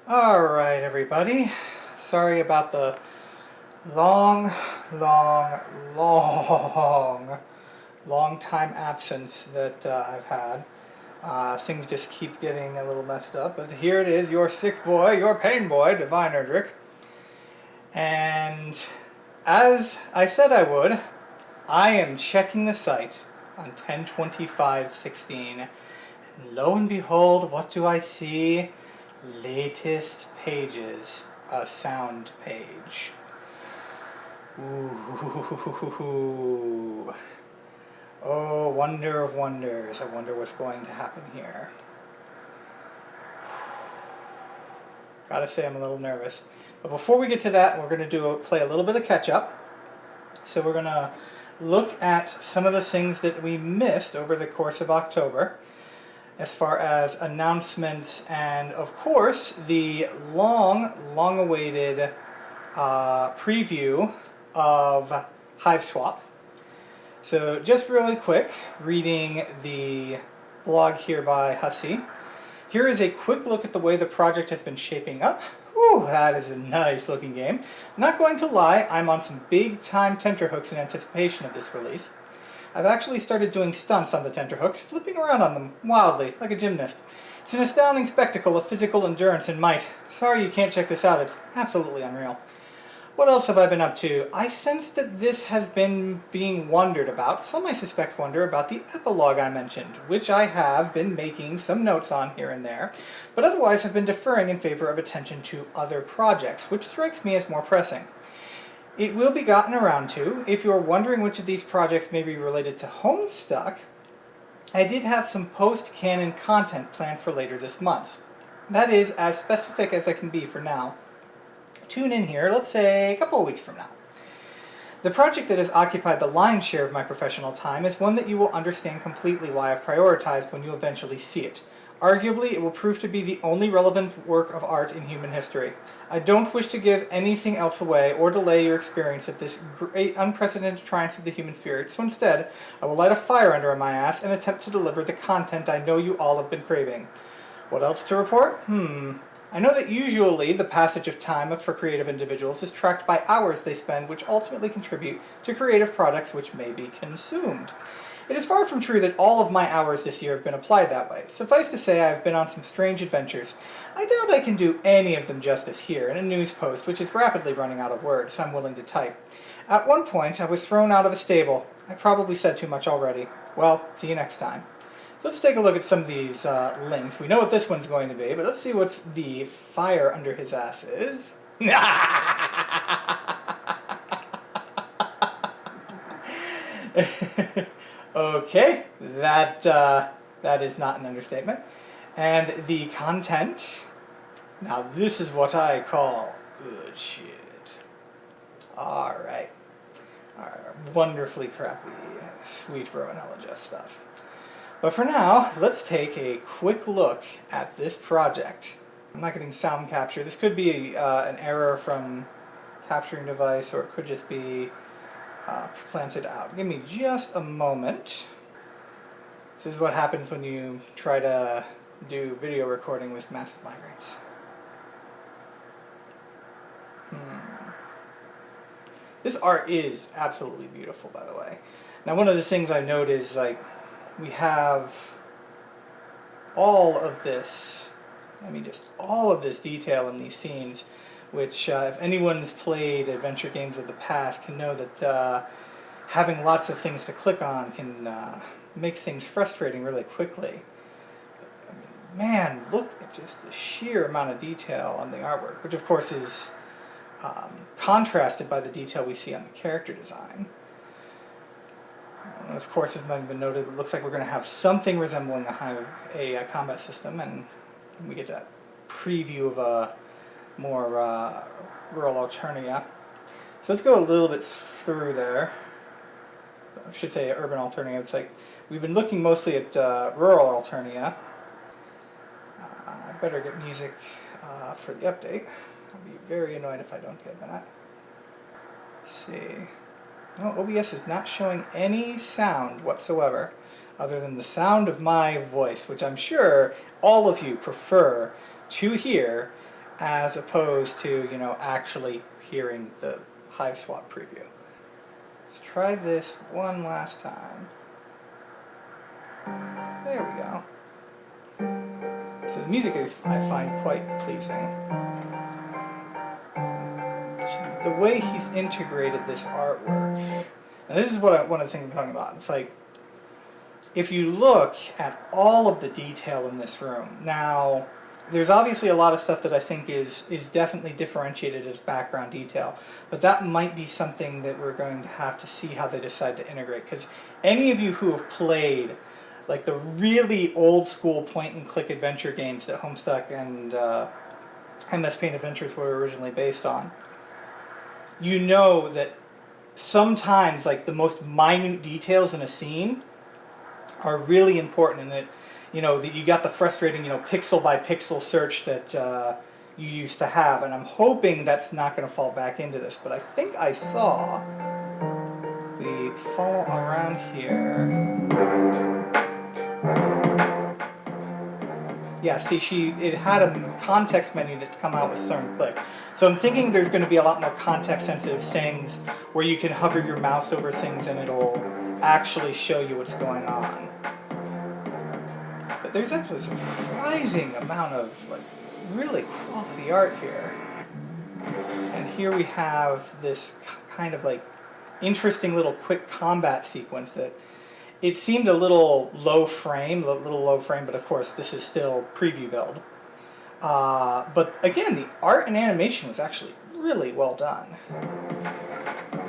Alright, everybody. Sorry about the long, long, long, long time absence that I've had. Things just keep getting a little messed up, but here it is, your sick boy, your pain boy, Divine Erdrick. And as I said I would, I am checking the site on 10/25/16, and lo and behold, what do I see? Latest pages, a sound page. Ooh. Oh, wonder of wonders. I wonder what's going to happen here. Gotta say I'm a little nervous. But before we get to that, we're going to play a little bit of catch up. So we're going to look at some of the things that we missed over the course of October, as far as announcements and, of course, the long-awaited preview of Hiveswap. So just really quick, reading the blog here by Hussey. Here is a quick look at the way the project has been shaping up. Whew, that is a nice looking game. I'm not going to lie, I'm on some big time tenterhooks in anticipation of this release. I've actually started doing stunts on the tenterhooks, flipping around on them wildly, like a gymnast. It's an astounding spectacle of physical endurance and might. Sorry you can't check this out, it's absolutely unreal. What else have I been up to? I sense that this has been being wondered about. Some I suspect wonder about the epilogue I mentioned, which I have been making some notes on here and there, but otherwise have been deferring in favor of attention to other projects, which strikes me as more pressing. It will be gotten around to. If you're wondering which of these projects may be related to Homestuck, I did have some post-canon content planned for later this month. That is as specific as I can be for now. Tune in here, let's say a couple of weeks from now. The project that has occupied the lion's share of my professional time is one that you will understand completely why I've prioritized when you eventually see it. Arguably, it will prove to be the only relevant work of art in human history. I don't wish to give anything else away or delay your experience of this great unprecedented triumph of the human spirit, so instead, I will light a fire under my ass and attempt to deliver the content I know you all have been craving. What else to report? I know that usually the passage of time for creative individuals is tracked by hours they spend, which ultimately contribute to creative products which may be consumed. It is far from true that all of my hours this year have been applied that way. Suffice to say, I have been on some strange adventures. I doubt I can do any of them justice here in a news post, which is rapidly running out of words I'm willing to type. At one point, I was thrown out of a stable. I probably said too much already. Well, see you next time. So let's take a look at some of these links. We know what this one's going to be, but let's see what's the fire under his ass is. Okay, that is not an understatement. And the content, now this is what I call good shit. Alright. Wonderfully crappy Sweet Bro and LGF stuff. But for now, let's take a quick look at this project. I'm not getting sound capture. This could be an error from capturing device, or it could just be planted out. Give me just a moment. This is what happens when you try to do video recording with massive migraines. This art is absolutely beautiful, by the way. Now, one of the things I note is, like, we have all of this, all of this detail in these scenes, which if anyone's played adventure games of the past can know that having lots of things to click on can make things frustrating really quickly. I mean, man, look at just the sheer amount of detail on the artwork, which of course is contrasted by the detail we see on the character design. And of course, as might have been noted, it looks like we're going to have something resembling a combat system, and we get that preview of a more rural Alternia. So let's go a little bit through there. I should say urban Alternia. It's like we've been looking mostly at rural Alternia. I better get music for the update. I'll be very annoyed if I don't get that. Let's see. No, OBS is not showing any sound whatsoever, other than the sound of my voice, which I'm sure all of you prefer to hear as opposed to, you know, actually hearing the Hiveswap preview. Let's try this one last time. There we go. So the music is, I find, quite pleasing. The way he's integrated this artwork, and this is what one of the things I'm talking about. It's like, if you look at all of the detail in this room, now, there's obviously a lot of stuff that I think is definitely differentiated as background detail, but that might be something that we're going to have to see how they decide to integrate, because any of you who have played like the really old school point and click adventure games that Homestuck and MS Paint Adventures were originally based on, you know that sometimes like the most minute details in a scene are really important, and it, you know, that you got the frustrating, you know, pixel by pixel search that you used to have, and I'm hoping that's not going to fall back into this. But I think I saw, if we follow around here, yeah, see, it had a context menu that come out with certain click. So I'm thinking there's going to be a lot more context-sensitive things where you can hover your mouse over things and it'll actually show you what's going on. But there's actually a surprising amount of like really quality art here. And here we have this kind of like interesting little quick combat sequence that it seemed a little low frame, but of course this is still preview build. But again, the art and animation was actually really well done.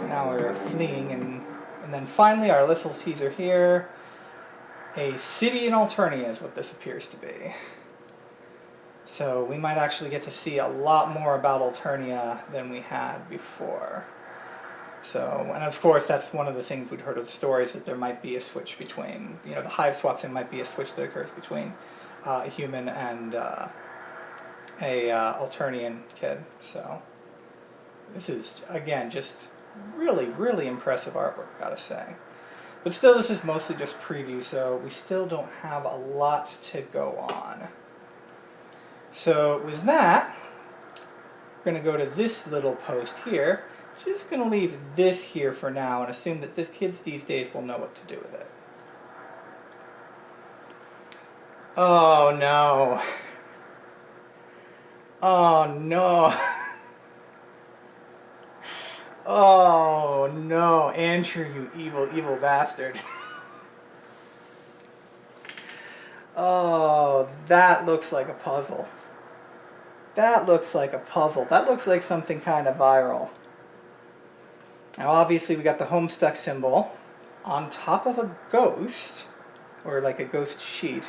Now we're fleeing, and then finally our little teaser here. A city in Alternia is what this appears to be. So we might actually get to see a lot more about Alternia than we had before. So, and of course that's one of the things we'd heard of the stories, that there might be a switch between, you know, the Hiveswaps, and might be a switch that occurs between a human and a Alternian kid. So this is, again, just really, really impressive artwork, gotta say. But still, this is mostly just preview, so we still don't have a lot to go on. So with that, we're going to go to this little post here. Just going to leave this here for now and assume that the kids these days will know what to do with it. Oh no. Oh no. Oh no, Andrew, you evil, evil bastard. Oh, that looks like a puzzle. That looks like a puzzle. That looks like something kind of viral. Now obviously we got the Homestuck symbol on top of a ghost, or like a ghost sheet.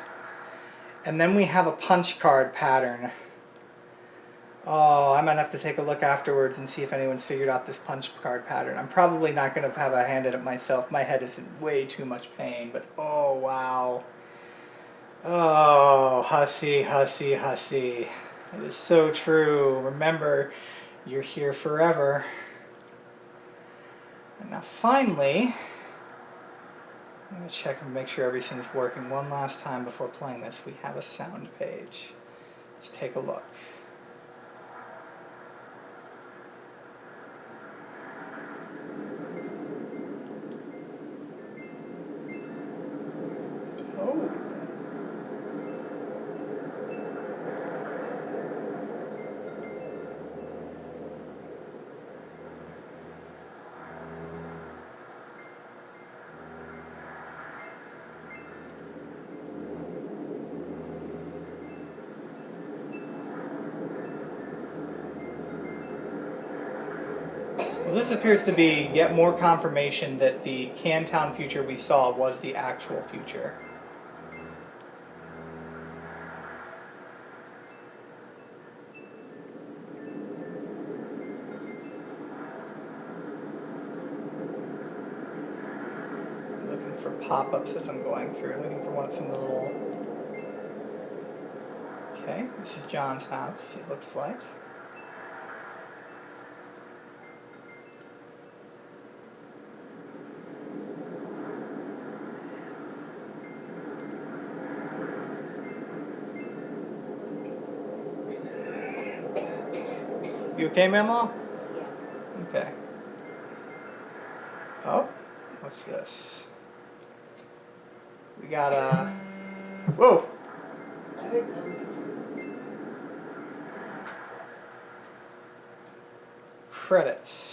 And then we have a punch card pattern. Oh, I might have to take a look afterwards and see if anyone's figured out this punch card pattern. I'm probably not going to have a hand at it myself. My head is in way too much pain, but oh wow. Oh, hussy, hussy, hussy. It is so true. Remember, you're here forever. And now finally, I'm going to check and make sure everything's working one last time before playing this. We have a sound page. Let's take a look. Oh. Well, this appears to be yet more confirmation that the Cantown future we saw was the actual future. Looking for pop-ups as I'm going through, looking for some of the little... Okay, this is John's house, it looks like. You okay, Mama? Yeah. Okay. Oh, what's this? We got a... Whoa! I heard numbers. Credits.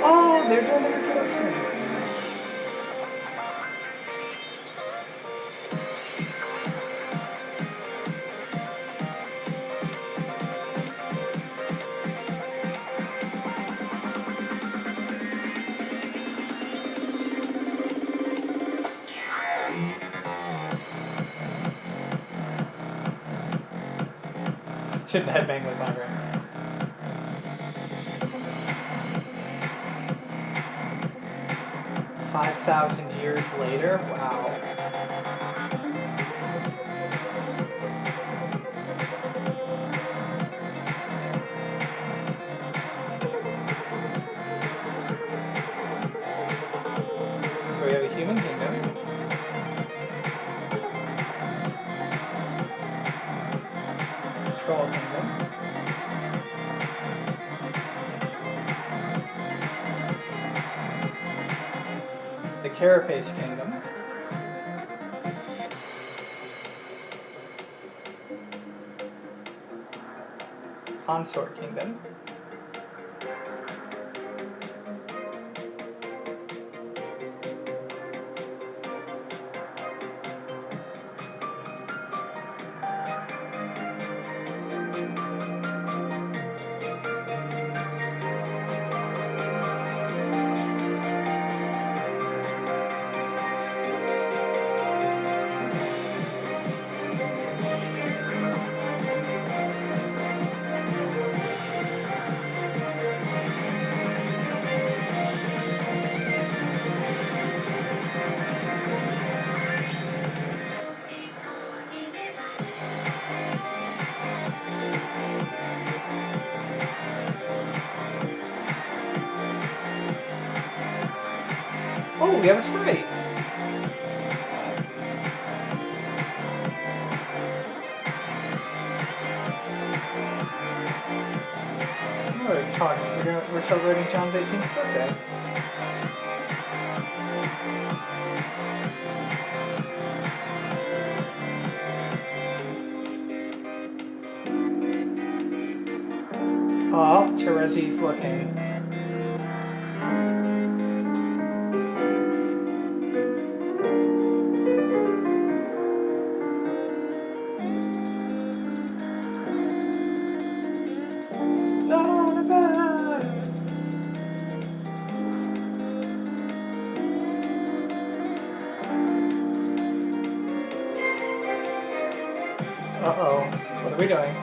Oh, they're doing the reproduction. Shouldn't headbang with my brain. 5,000 years later? Wow. So we have a human kingdom. Troll kingdom. The Carapace kingdom. Consort kingdom. Oh, we have a sprite. We're celebrating John's 18th birthday. Oh, Terezi's looking. No, not bad. Uh-oh. What are we doing?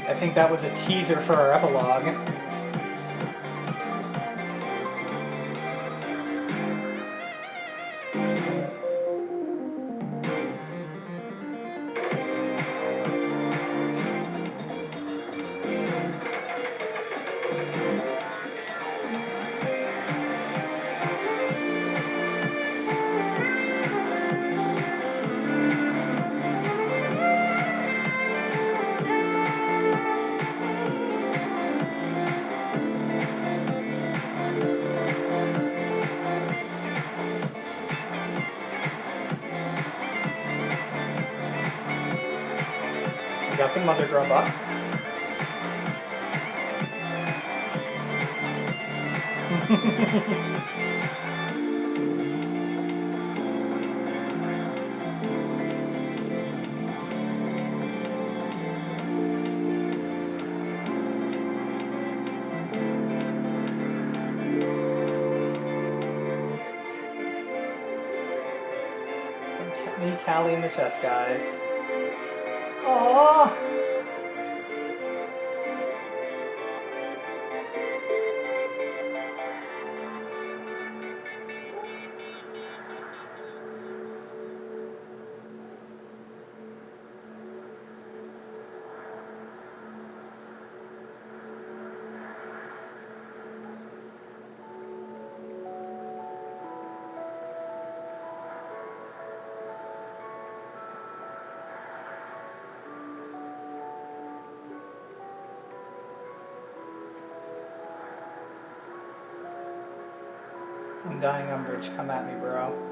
I think that was a teaser for our epilogue. We got the mother grub up. Knee Callie in the chest, guys. Aww! Undying Umbrage, come at me, bro.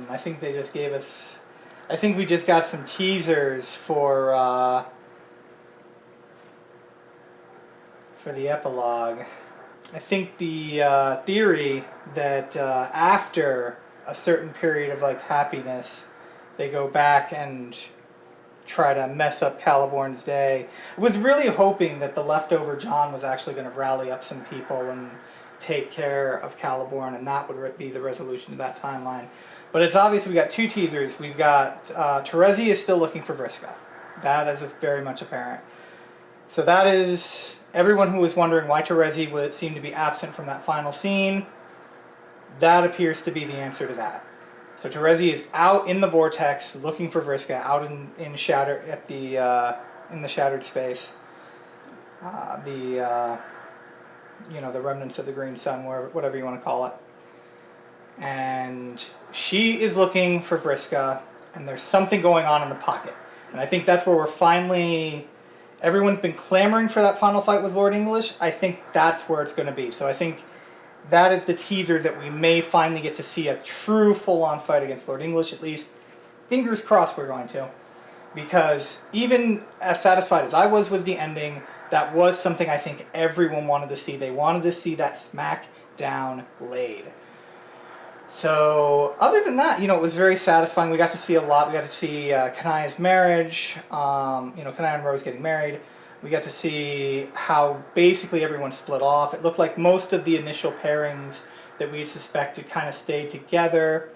I think they just gave us... I think we just got some teasers for the epilogue. I think the theory that after a certain period of like happiness, they go back and try to mess up Caliborn's day. I was really hoping that the leftover John was actually going to rally up some people and take care of Caliborn, and that would be the resolution to that timeline. But it's obvious we got two teasers. We've got Terezi is still looking for Vriska. That is very much apparent. So that is everyone who was wondering why Terezi would seem to be absent from that final scene. That appears to be the answer to that. So Terezi is out in the vortex looking for Vriska, out in shatter at the in the shattered space. The remnants of the green sun, whatever you want to call it. And she is looking for Vriska, and there's something going on in the pocket. And I think that's where we're finally... Everyone's been clamoring for that final fight with Lord English. I think that's where it's going to be. So I think that is the teaser that we may finally get to see a true full-on fight against Lord English, at least. Fingers crossed we're going to. Because even as satisfied as I was with the ending, that was something I think everyone wanted to see. They wanted to see that smack-down laid. So, other than that, it was very satisfying. We got to see a lot. We got to see Kanaya's marriage, Kanaya and Rose getting married. We got to see how basically everyone split off. It looked like most of the initial pairings that we had suspected kind of stayed together.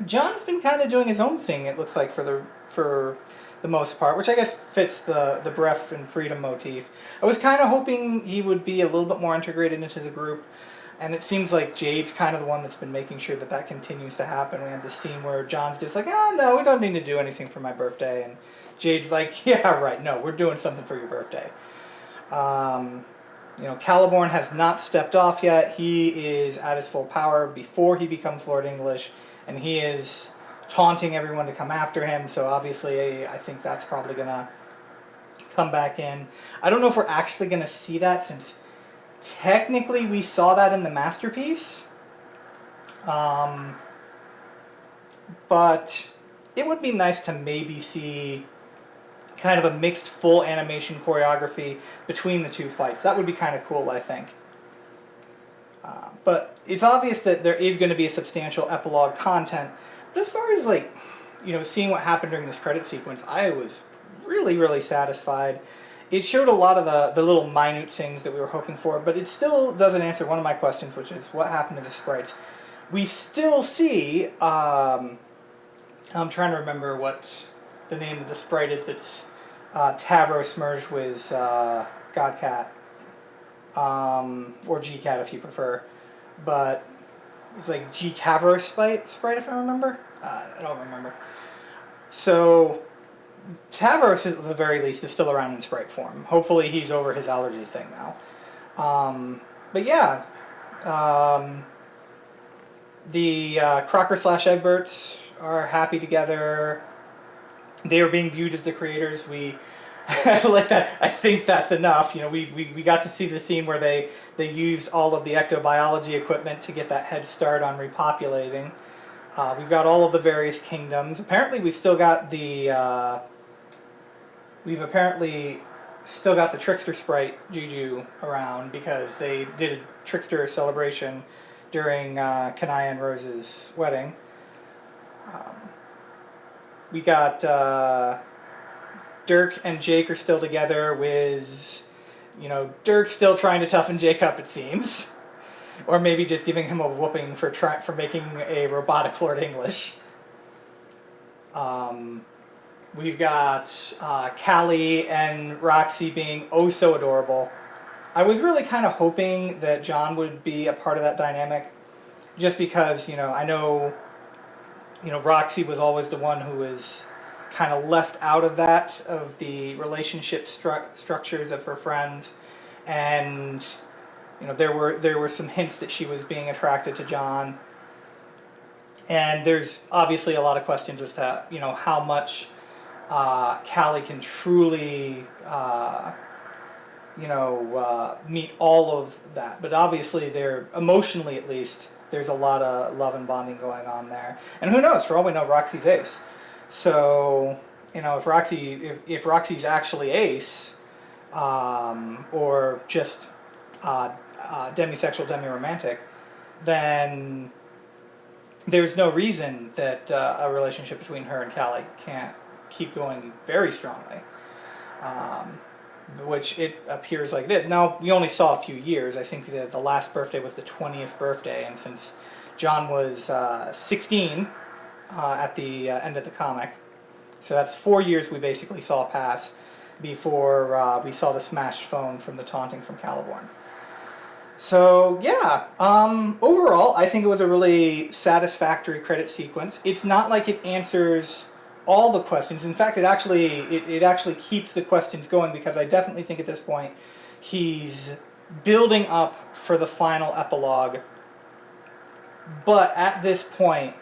John's been kind of doing his own thing, it looks like, for the most part, which I guess fits the breath and freedom motif. I was kind of hoping he would be a little bit more integrated into the group. And it seems like Jade's kind of the one that's been making sure that that continues to happen. We had this scene where John's just like, oh, no, we don't need to do anything for my birthday. And Jade's like, yeah, right, no, we're doing something for your birthday. Caliborn has not stepped off yet. He is at his full power before he becomes Lord English. And he is taunting everyone to come after him. So obviously, I think that's probably going to come back in. I don't know if we're actually going to see that, since... Technically, we saw that in the masterpiece, but it would be nice to maybe see kind of a mixed full animation choreography between the two fights. That would be kind of cool, I think. But it's obvious that there is going to be a substantial epilogue content. But as far as, seeing what happened during this credit sequence, I was really, really satisfied. It showed a lot of the little minute things that we were hoping for, but it still doesn't answer one of my questions, which is what happened to the sprites. We still see, I'm trying to remember what the name of the sprite is that's Tavros merged with Godcat, or Gcat if you prefer, but it's like G-Cavros sprite if I remember. I don't remember. So... Tavros, at the very least, is still around in sprite form. Hopefully he's over his allergy thing now. But yeah, The Crocker / Egberts are happy together. They are being viewed as the creators. I like that. I think that's enough. We got to see the scene where they used all of the ectobiology equipment to get that head start on repopulating. We've got all of the various kingdoms. Apparently, we've apparently still got the trickster sprite Juju around because they did a trickster celebration during Kanaya and Rose's wedding. We got Dirk and Jake are still together with, Dirk still trying to toughen Jake up, it seems. Or maybe just giving him a whooping for making a robotic Lord English. We've got Callie and Roxy being oh so adorable. I was really kind of hoping that John would be a part of that dynamic, just because, I know, Roxy was always the one who was kind of left out of the relationship structures of her friends, and there were some hints that she was being attracted to John, and there's obviously a lot of questions as to how much Callie can truly meet all of that, but obviously emotionally at least there's a lot of love and bonding going on there, and who knows, for all we know, Roxy's ace. So, if Roxy's actually ace, or just demisexual, demi-romantic, then there's no reason that a relationship between her and Callie can't keep going very strongly, which it appears like it is. Now, we only saw a few years. I think the last birthday was the 20th birthday, and since John was 16 at the end of the comic, so that's 4 years we basically saw pass before we saw the smashed phone from the taunting from Caliborn. So yeah, overall I think it was a really satisfactory credit sequence. It's not like it answers all the questions. In fact, it actually keeps the questions going, because I definitely think at this point he's building up for the final epilogue. But at this point,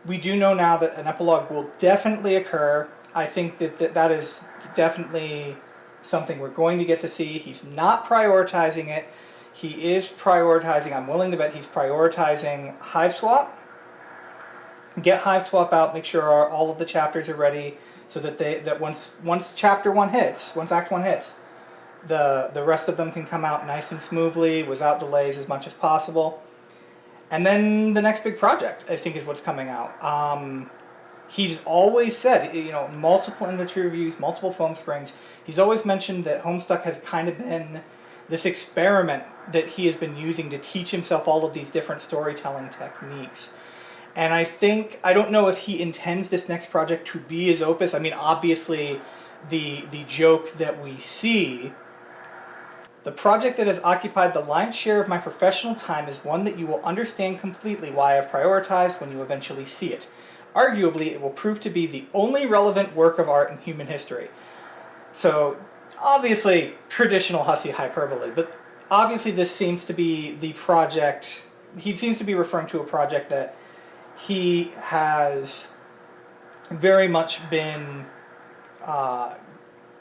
we do know now that an epilogue will definitely occur. I think that is definitely something we're going to get to see. He's not prioritizing it. He is prioritizing, I'm willing to bet he's prioritizing Hiveswap. Get Hiveswap out, make sure all of the chapters are ready, so that once Chapter 1 hits, once Act 1 hits, the rest of them can come out nice and smoothly, without delays as much as possible. And then the next big project, I think, is what's coming out. He's always said, multiple inventory reviews, multiple foam springs, he's always mentioned that Homestuck has kind of been this experiment that he has been using to teach himself all of these different storytelling techniques. And I don't know if he intends this next project to be his opus. I mean, obviously, the joke that we see, the project that has occupied the lion's share of my professional time is one that you will understand completely why I've prioritized when you eventually see it. Arguably, it will prove to be the only relevant work of art in human history. So, obviously, traditional Hussey hyperbole, but obviously this seems to be the project, he seems to be referring to a project that he has very much been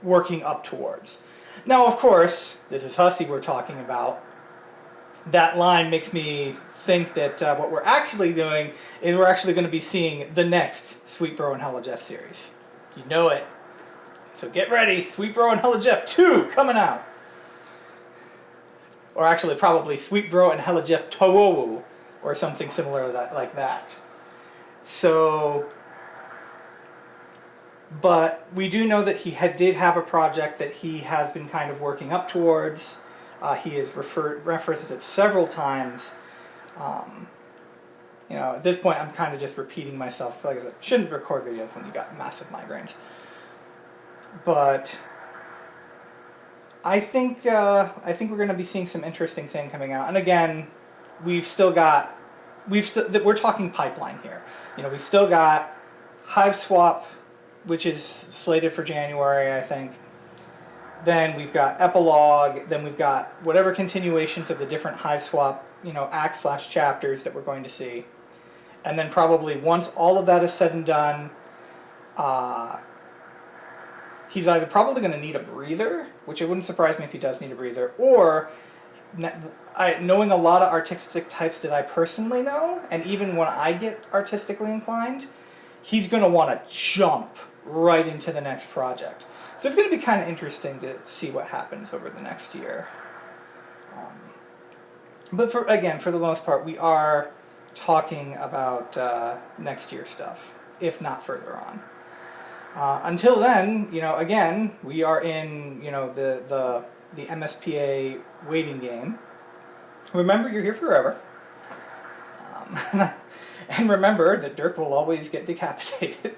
working up towards. Now, of course, this is Hussey we're talking about. That line makes me think that what we're actually doing is we're actually going to be seeing the next Sweet Bro and Hella Jeff series. You know it. So get ready, Sweet Bro and Hella Jeff 2 coming out. Or actually probably Sweet Bro and Hella Jeff Towowu, or something similar to that, like that. So, but we do know that he did have a project that he has been kind of working up towards. He has referenced it several times. At this point, I'm kind of just repeating myself. Like I said, shouldn't record videos when you got massive migraines. But I think we're going to be seeing some interesting things coming out. And again, we're talking pipeline here. We've still got Hiveswap, which is slated for January, I think. Then we've got epilogue. Then we've got whatever continuations of the different Hiveswap, acts/chapters that we're going to see. And then probably once all of that is said and done, he's either probably going to need a breather, which it wouldn't surprise me if he does need a breather, or knowing a lot of artistic types that I personally know, and even when I get artistically inclined, he's going to want to jump right into the next project. So it's going to be kind of interesting to see what happens over the next year. But for the most part, we are talking about next year stuff, if not further on. Until then, again, we are in the MSPA waiting game. Remember, you're here forever. And remember that Dirk will always get decapitated.